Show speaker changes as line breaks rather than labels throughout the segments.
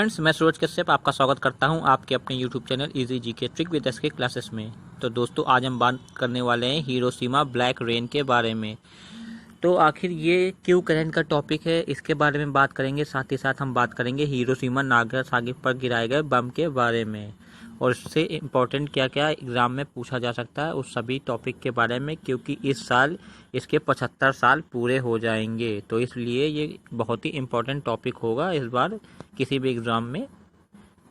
Friends, मैं सूरज कश्यप आपका स्वागत करता हूं आपके अपने YouTube channel easy GK trick with SK classes में। तो दोस्तों, आज हम बात करने वाले हैं हिरोशिमा ब्लैक रेन के बारे में। तो आखिर ये क्यों करंट का टॉपिक है, इसके बारे में बात करेंगे। साथ ही साथ हम बात करेंगे हिरोशिमा नागासाकी पर गिराए गए बम के बारे में और इससे इम्पोर्टेंट क्या क्या एग्ज़ाम में पूछा जा सकता है उस सभी टॉपिक के बारे में, क्योंकि इस साल इसके 75 साल पूरे हो जाएंगे। तो इसलिए ये बहुत ही इम्पोर्टेंट टॉपिक होगा इस बार किसी भी एग्ज़ाम में।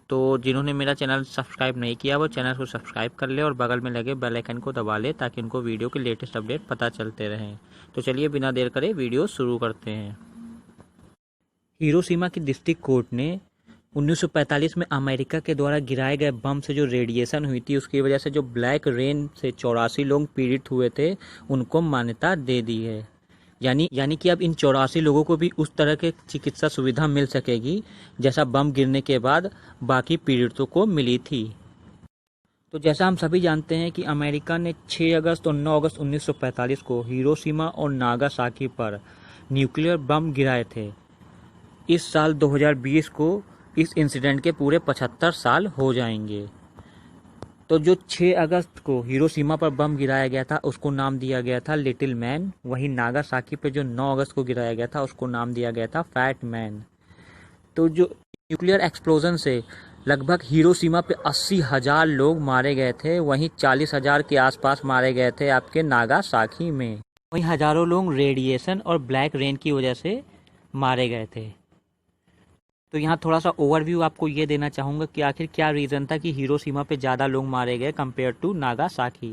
तो जिन्होंने मेरा चैनल सब्सक्राइब नहीं किया वो चैनल को सब्सक्राइब कर ले और बगल में लगे बेल आइकन को दबा ले ताकि उनको वीडियो के लेटेस्ट अपडेट पता चलते रहें। तो चलिए बिना देर करे वीडियो शुरू करते हैं। हिरोशिमा की डिस्ट्रिक्ट कोर्ट ने 1945 में अमेरिका के द्वारा गिराए गए बम से जो रेडिएशन हुई थी उसकी वजह से जो ब्लैक रेन से 84 लोग पीड़ित हुए थे उनको मान्यता दे दी है। यानी कि अब इन 84 लोगों को भी उस तरह के चिकित्सा सुविधा मिल सकेगी जैसा बम गिरने के बाद बाकी पीड़ितों को मिली थी। तो जैसा हम सभी जानते हैं कि अमेरिका ने 6 अगस्त और 9 अगस्त 1945 को हिरोशिमा और नागासाकी पर न्यूक्लियर बम गिराए थे। इस साल 2020 को इस इंसिडेंट के पूरे 75 साल हो जाएंगे। तो जो 6 अगस्त को हिरोशिमा पर बम गिराया गया था उसको नाम दिया गया था लिटिल मैन। वहीं नागासाकी पे जो 9 अगस्त को गिराया गया था उसको नाम दिया गया था फैट मैन। तो जो न्यूक्लियर एक्सप्लोजन से लगभग हिरोशिमा पे 80,000 लोग मारे गए थे, वहीं 40,000 के आसपास मारे गए थे आपके नागासाकी में। वहीं हजारों लोग रेडिएशन और ब्लैक रेन की वजह से मारे गए थे। तो यहाँ थोड़ा सा ओवरव्यू आपको ये देना चाहूँगा कि आखिर क्या रीज़न था कि हिरोशिमा पे ज़्यादा लोग मारे गए कंपेयर टू नागासाकी।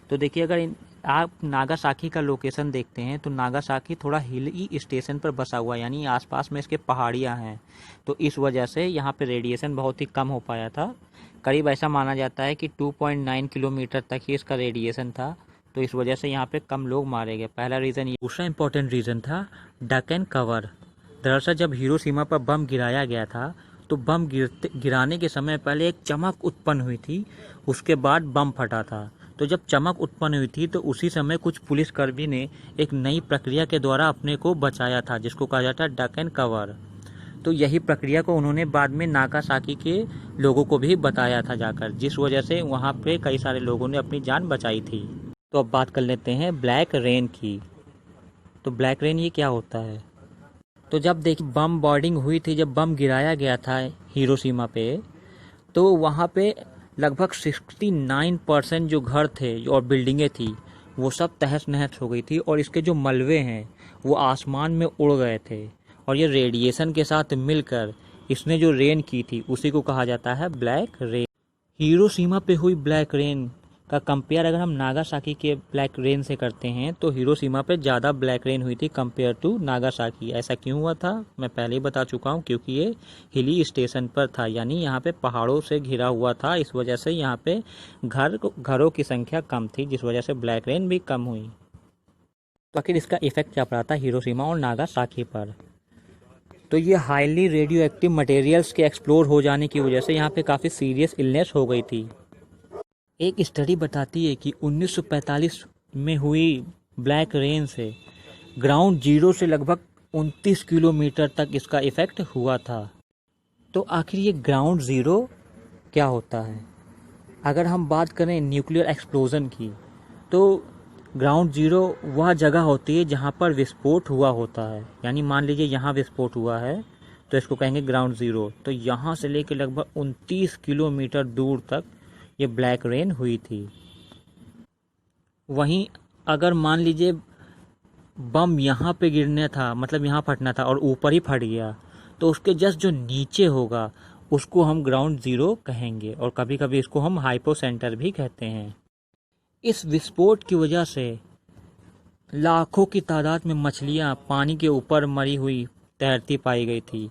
तो देखिए, अगर आप नागासाकी का लोकेशन देखते हैं तो नागासाकी थोड़ा हिली स्टेशन पर बसा हुआ है, यानी आसपास में इसके पहाड़ियाँ हैं। तो इस वजह से यहाँ पे रेडिएशन बहुत ही कम हो पाया था। करीब ऐसा माना जाता है कि 2.9 किलोमीटर तक ही इसका रेडिएशन था। तो इस वजह से यहाँ पे कम लोग मारे गए, पहला रीज़न। दूसरा इंपॉर्टेंट रीज़न था डक एंड कवर। दरअसल जब हिरोशिमा पर बम गिराया गया था तो बम गिराने के समय पहले एक चमक उत्पन्न हुई थी, उसके बाद बम फटा था। तो जब चमक उत्पन्न हुई थी तो उसी समय कुछ पुलिसकर्मी ने एक नई प्रक्रिया के द्वारा अपने को बचाया था जिसको कहा जाता है डक एंड कवर। तो यही प्रक्रिया को उन्होंने बाद में नागासाकी के लोगों को भी बताया था जाकर, जिस वजह से वहाँ पे कई सारे लोगों ने अपनी जान बचाई थी। तो अब बात कर लेते हैं ब्लैक रेन की। तो ब्लैक रेन ये क्या होता है? तो जब देखिए बम बॉर्डिंग हुई थी, जब बम गिराया गया था हिरोशिमा पे, तो वहाँ पे लगभग 69% जो घर थे और बिल्डिंगें थी वो सब तहस नहस हो गई थी और इसके जो मलबे हैं वो आसमान में उड़ गए थे। और ये रेडिएशन के साथ मिलकर इसने जो रेन की थी उसी को कहा जाता है ब्लैक रेन। हिरोशिमा पे हुई ब्लैक रेन का कंपेयर अगर हम नागासाकी के ब्लैक रेन से करते हैं तो हिरोशिमा पे ज़्यादा ब्लैक रेन हुई थी कंपेयर टू नागासाकी। ऐसा क्यों हुआ था मैं पहले ही बता चुका हूँ, क्योंकि ये हिली स्टेशन पर था, यानी यहाँ पे पहाड़ों से घिरा हुआ था। इस वजह से यहाँ पे घरों की संख्या कम थी, जिस वजह से ब्लैक रेन भी कम हुई। तो आखिर इसका इफेक्ट क्या पड़ा था हिरोशिमा और नागासाकी पर? तो ये हाईली रेडियो एक्टिव मटेरियल्स के एक्सप्लोर हो जाने की वजह से यहाँ पे काफ़ी सीरियस इलनेस हो गई थी। एक स्टडी बताती है कि 1945 में हुई ब्लैक रेन से ग्राउंड जीरो से लगभग 29 किलोमीटर तक इसका इफ़ेक्ट हुआ था। तो आखिर ये ग्राउंड ज़ीरो क्या होता है? अगर हम बात करें न्यूक्लियर एक्सप्लोजन की तो ग्राउंड ज़ीरो वह जगह होती है जहाँ पर विस्फोट हुआ होता है। यानी मान लीजिए यहाँ विस्फोट हुआ है तो इसको कहेंगे ग्राउंड ज़ीरो। तो यहाँ से लेकर लगभग 29 किलोमीटर दूर तक ये ब्लैक रेन हुई थी। वहीं अगर मान लीजिए बम यहाँ पे गिरने था, मतलब यहाँ फटना था और ऊपर ही फट गया, तो उसके जस्ट जो नीचे होगा उसको हम ग्राउंड ज़ीरो कहेंगे और कभी कभी इसको हम हाइपो सेंटर भी कहते हैं। इस विस्फोट की वजह से लाखों की तादाद में मछलियाँ पानी के ऊपर मरी हुई तैरती पाई गई थी।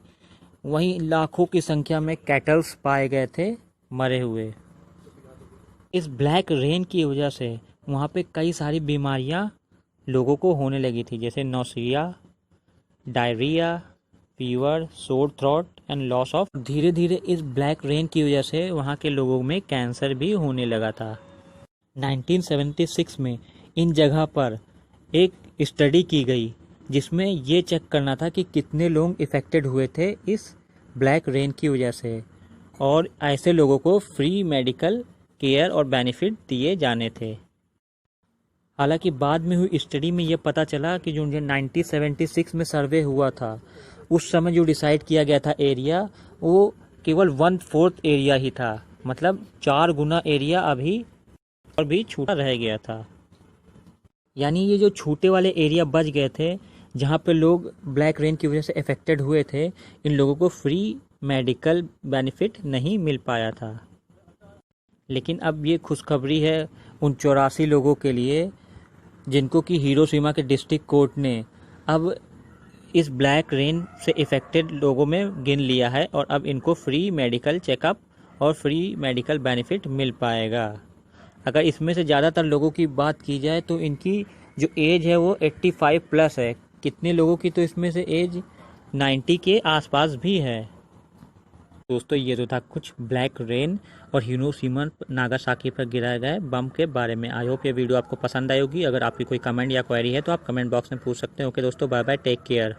वहीं लाखों की संख्या में कैटल्स पाए गए थे मरे हुए। इस ब्लैक रेन की वजह से वहाँ पे कई सारी बीमारियाँ लोगों को होने लगी थी, जैसे nausea, diarrhoea, fever, sore throat and loss of. धीरे धीरे इस ब्लैक रेन की वजह से वहाँ के लोगों में कैंसर भी होने लगा था। 1976 में इन जगह पर एक स्टडी की गई जिसमें ये चेक करना था कि कितने लोग इफ़ेक्टेड हुए थे इस ब्लैक रेन की वजह से, और ऐसे लोगों को फ्री मेडिकल केयर और बेनिफिट दिए जाने थे। हालांकि बाद में हुई स्टडी में ये पता चला कि जो 1976 में सर्वे हुआ था, उस समय जो डिसाइड किया गया था एरिया, वो केवल 1/4 एरिया ही था, मतलब 4 गुना एरिया अभी और भी छूटा रह गया था। यानी ये जो छूटे वाले एरिया बच गए थे, जहाँ पे लोग ब्लैक रेन की वजह से अफेक्टेड हुए थे, इन लोगों को फ्री मेडिकल बेनिफिट नहीं मिल पाया था। लेकिन अब ये खुशखबरी है उन 84 लोगों के लिए जिनको कि हिरोशिमा के डिस्ट्रिक्ट कोर्ट ने अब इस ब्लैक रेन से इफ़ेक्टेड लोगों में गिन लिया है, और अब इनको फ्री मेडिकल चेकअप और फ्री मेडिकल बेनिफिट मिल पाएगा। अगर इसमें से ज़्यादातर लोगों की बात की जाए तो इनकी जो एज है वो 85 प्लस है। कितने लोगों की तो इसमें से एज 90 के आसपास भी है। दोस्तों, ये तो था कुछ ब्लैक रेन और हिरोशिमा नागासाकी पर गिराए गए बम के बारे में। आई होप ये वीडियो आपको पसंद आई होगी। अगर आपकी कोई कमेंट या क्वेरी है तो आप कमेंट बॉक्स में पूछ सकते हैं। ओके दोस्तों, बाय बाय, टेक केयर।